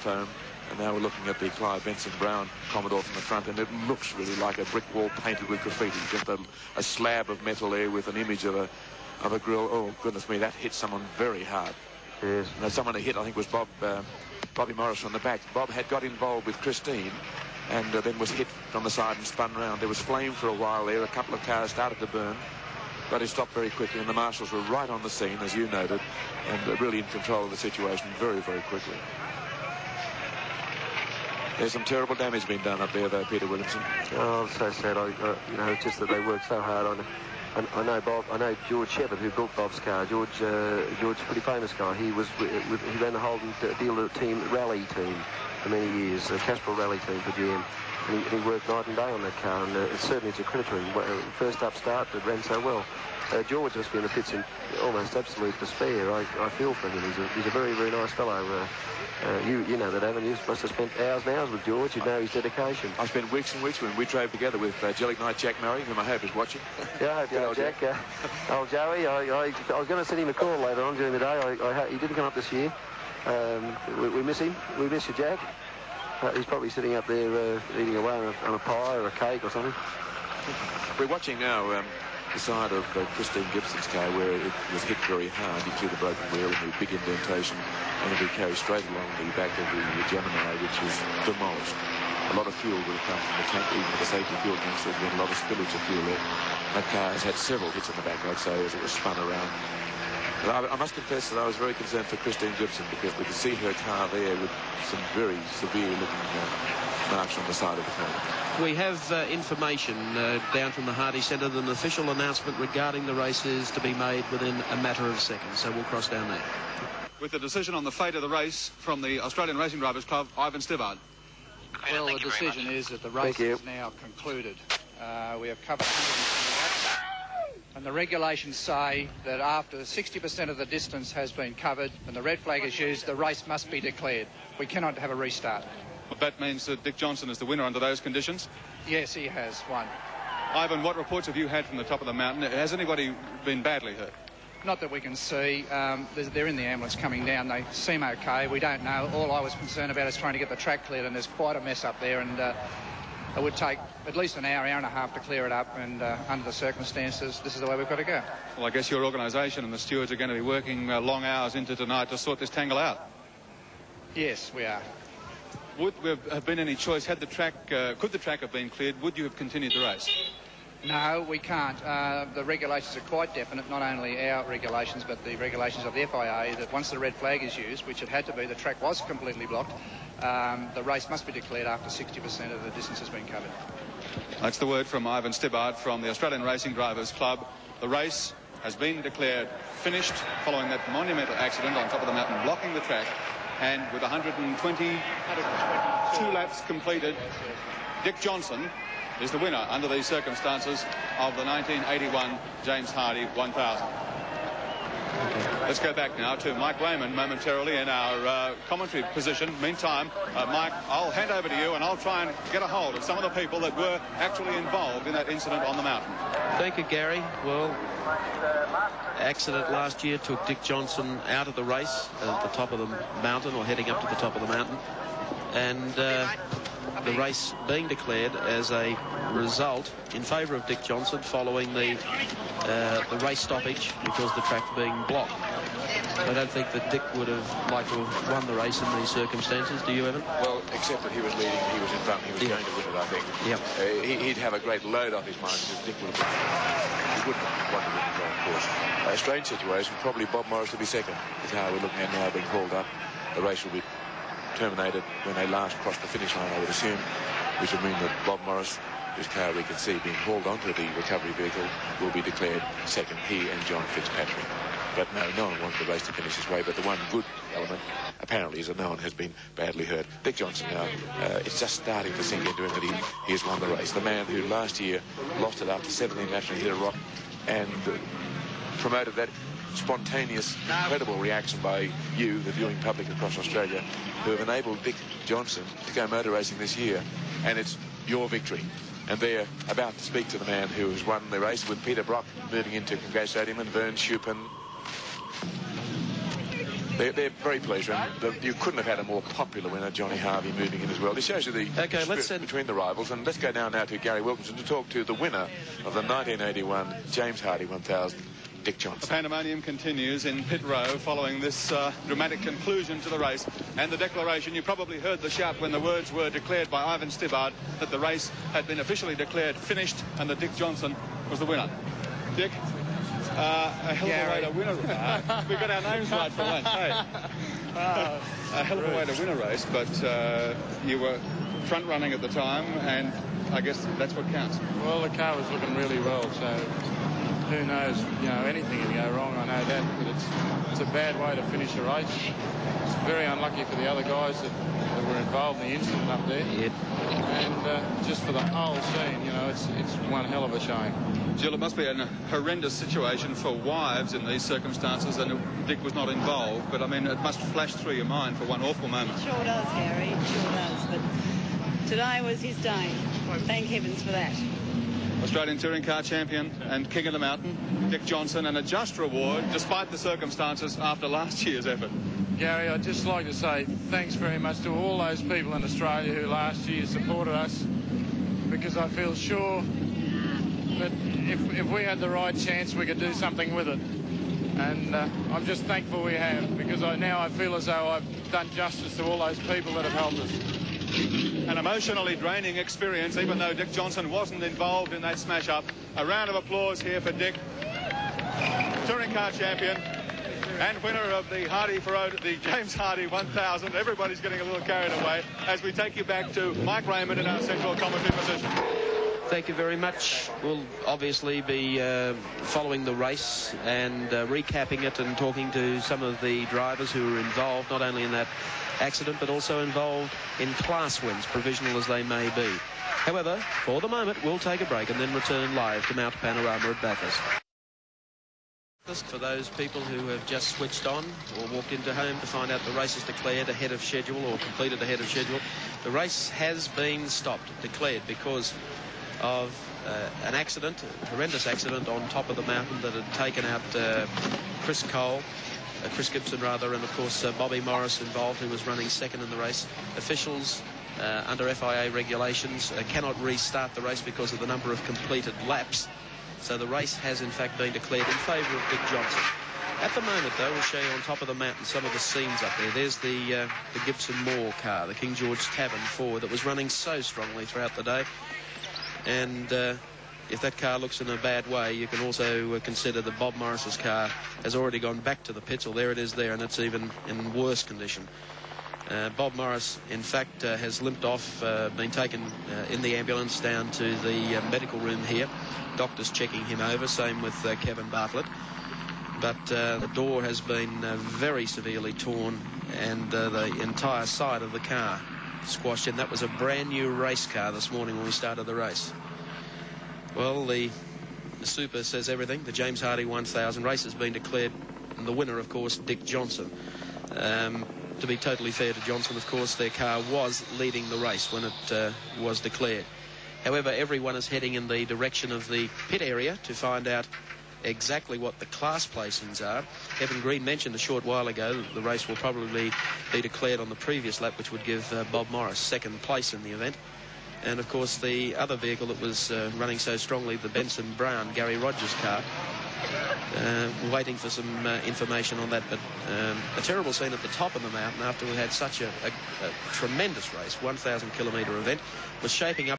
foam. And now we're looking at the Clive Benson Brown Commodore from the front, and it looks really like a brick wall painted with graffiti. Just a slab of metal there with an image of a grill. Oh, goodness me, that hit someone very hard. Yes. Now, someone who hit, I think, was Bobby Morris from the back. Bob had got involved with Christine and then was hit from the side and spun round. There was flame for a while there. A couple of cars started to burn, but it stopped very quickly, and the marshals were right on the scene, as you noted, and really in control of the situation very, very quickly. There's some terrible damage being done up there, though, Peter Williamson. Oh, so sad. You know, it's just that they worked so hard on it. And I know George Shepherd, who built Bob's car. George's a pretty famous guy. He ran the Holden dealer team, rally team for many years, the Castrol rally team for GM. And he worked night and day on that car, and certainly it's a creditary. First up start, it ran so well. George must be in the pits in almost absolute despair. I feel for him. He's a very, very nice fellow. You know that, haven't you? You must have spent hours and hours with George. You know his dedication. I spent weeks and weeks when we drove together with Jellic Knight Jack Murray, whom I hope is watching. Yeah, I hope you are, Jack. Old Joey, I was going to send him a call later on during the day. He didn't come up this year. We miss him. We miss you, Jack. He's probably sitting up there eating away on a pie or a cake or something. We're watching now the side of Christine Gibson's car, where it was hit very hard. You see the broken wheel and the big indentation, and it'll be carried straight along the back of the Gemini, which is demolished. A lot of fuel will have come from the tank, even with the safety fuel tanks. There's been a lot of spillage of fuel there. That car has had several hits in the back, I'd say, as it was spun around. But I must confess that I was very concerned for Christine Gibson, because we could see her car there with some very severe-looking marks on the side of the car. We have information down from the Hardy Centre that an official announcement regarding the race is to be made within a matter of seconds, so we'll cross down there. With the decision on the fate of the race from the Australian Racing Drivers Club, Ivan Stibbard. Well, the decision is that the race is now concluded. We have covered 120 laps, and the regulations say that after 60% of the distance has been covered and the red flag is used, the race must be declared. We cannot have a restart. That means that Dick Johnson is the winner under those conditions? Yes, he has won. Ivan, what reports have you had from the top of the mountain? Has anybody been badly hurt? Not that we can see. They're in the ambulance coming down. They seem okay. We don't know. All I was concerned about is trying to get the track cleared, and there's quite a mess up there, and it would take at least an hour and a half to clear it up, and under the circumstances, this is the way we've got to go. Well, I guess your organisation and the stewards are going to be working long hours into tonight to sort this tangle out. Yes, we are. Would there have been any choice, had the track, could the track have been cleared, would you have continued the race? No, we can't. The regulations are quite definite, not only our regulations, but the regulations of the FIA, that once the red flag is used, which it had to be, the track was completely blocked, the race must be declared after 60% of the distance has been covered. That's the word from Ivan Stibbard from the Australian Racing Drivers Club. The race has been declared finished following that monumental accident on top of the mountain, blocking the track. And with 122 laps completed, Dick Johnson is the winner under these circumstances of the 1981 James Hardy 1000. Let's go back now to Mike Wayman momentarily in our commentary position. Meantime, Mike, I'll hand over to you and I'll try and get a hold of some of the people that were actually involved in that incident on the mountain. Thank you, Gary. Well, accident last year took Dick Johnson out of the race at the top of the mountain, or heading up to the top of the mountain, and the race being declared as a result in favour of Dick Johnson following the race stoppage because the track being blocked. I don't think that Dick would have liked to have won the race in these circumstances. Do you, Evan? Well, except that he was leading, he was in front, he was going to win it, I think. Yep. He'd have a great load off his mind because Dick would have he wouldn't want to win the golf course. A strange situation. Probably Bob Morris will be second. The car we're looking at now being hauled up. The race will be terminated when they last cross the finish line, I would assume, which would mean that Bob Morris, whose car we can see being hauled onto the recovery vehicle, will be declared second, he and John Fitzpatrick. But no one wanted the race to finish this way, but the one good element apparently is that no one has been badly hurt. Dick Johnson now, it's just starting to sink into him that he has won the race. The man who last year lost it after 17 laps and hit a rock and promoted that spontaneous, incredible reaction by you, the viewing public across Australia, who have enabled Dick Johnson to go motor racing this year, and it's your victory. And they're about to speak to the man who has won the race, with Peter Brock moving in to congratulate him, and Vern Schuppan. They're very pleased. You couldn't have had a more popular winner, Johnny Harvey, moving in as well. This shows you the spirit between the rivals. And let's go now to Gary Wilkinson to talk to the winner of the 1981 James Hardy 1000, Dick Johnson. The pandemonium continues in pit row following this dramatic conclusion to the race. And the declaration, you probably heard the shout when the words were declared by Ivan Stibbard that the race had been officially declared finished and that Dick Johnson was the winner. Dick? A hell of a way to win a race. We got our names right for once, hey? A hell of a way to win a race, but you were front running at the time, and I guess that's what counts. Well, the car was looking really well, so who knows, you know, anything can go wrong, I know that, but it's a bad way to finish a race. It's very unlucky for the other guys that were involved in the incident up there. Yep. And just for the whole scene, you know, it's one hell of a shame. Jill, it must be a horrendous situation for wives in these circumstances, and Dick was not involved, but I mean, it must flash through your mind for one awful moment. It sure does, Gary, it sure does, but today was his day. Thank heavens for that. Australian Touring Car Champion and King of the Mountain, Dick Johnson, and a just reward despite the circumstances after last year's effort. Gary, I'd just like to say thanks very much to all those people in Australia who last year supported us, because I feel sure that if we had the right chance, we could do something with it. And I'm just thankful we have, because now I feel as though I've done justice to all those people that have helped us. An emotionally draining experience, even though Dick Johnson wasn't involved in that smash-up. A round of applause here for Dick, Touring Car Champion and winner of the the James Hardy 1000. Everybody's getting a little carried away as we take you back to Mike Raymond in our central commentary position. Thank you very much. We'll obviously be following the race and recapping it and talking to some of the drivers who were involved, not only in that accident, but also involved in class wins, provisional as they may be. However, for the moment, we'll take a break and then return live to Mount Panorama at Bathurst. For those people who have just switched on or walked into home to find out the race is declared ahead of schedule or completed ahead of schedule, the race has been stopped, declared, because of an accident, a horrendous accident on top of the mountain that had taken out Chris Gibson rather, and of course Bobby Morris involved, who was running second in the race. Officials under FIA regulations cannot restart the race because of the number of completed laps. So the race has in fact been declared in favour of Dick Johnson. At the moment, though, we'll show you on top of the mountain some of the scenes up there. There's the Gibson Moore car, the King George Tavern Ford, that was running so strongly throughout the day. And if that car looks in a bad way, you can also consider that Bob Morris's car has already gone back to the pits, or there it is there, and it's even in worse condition. Bob Morris, in fact, has limped off, been taken in the ambulance down to the medical room here. Doctors checking him over, same with Kevin Bartlett. But the door has been very severely torn, and the entire side of the car squashed in. That was a brand new race car this morning when we started the race. Well, the super says everything. The James Hardy 1000 race has been declared, and the winner, of course, Dick Johnson. To be totally fair to Johnson, of course, their car was leading the race when it was declared. However, everyone is heading in the direction of the pit area to find out exactly what the class placings are. Evan Green mentioned a short while ago that the race will probably be declared on the previous lap, which would give Bob Morris second place in the event. And, of course, the other vehicle that was running so strongly, the Benson Brown, Gary Rogers' car, waiting for some information on that. But a terrible scene at the top of the mountain after we had such a tremendous race, 1,000-kilometre event, was shaping up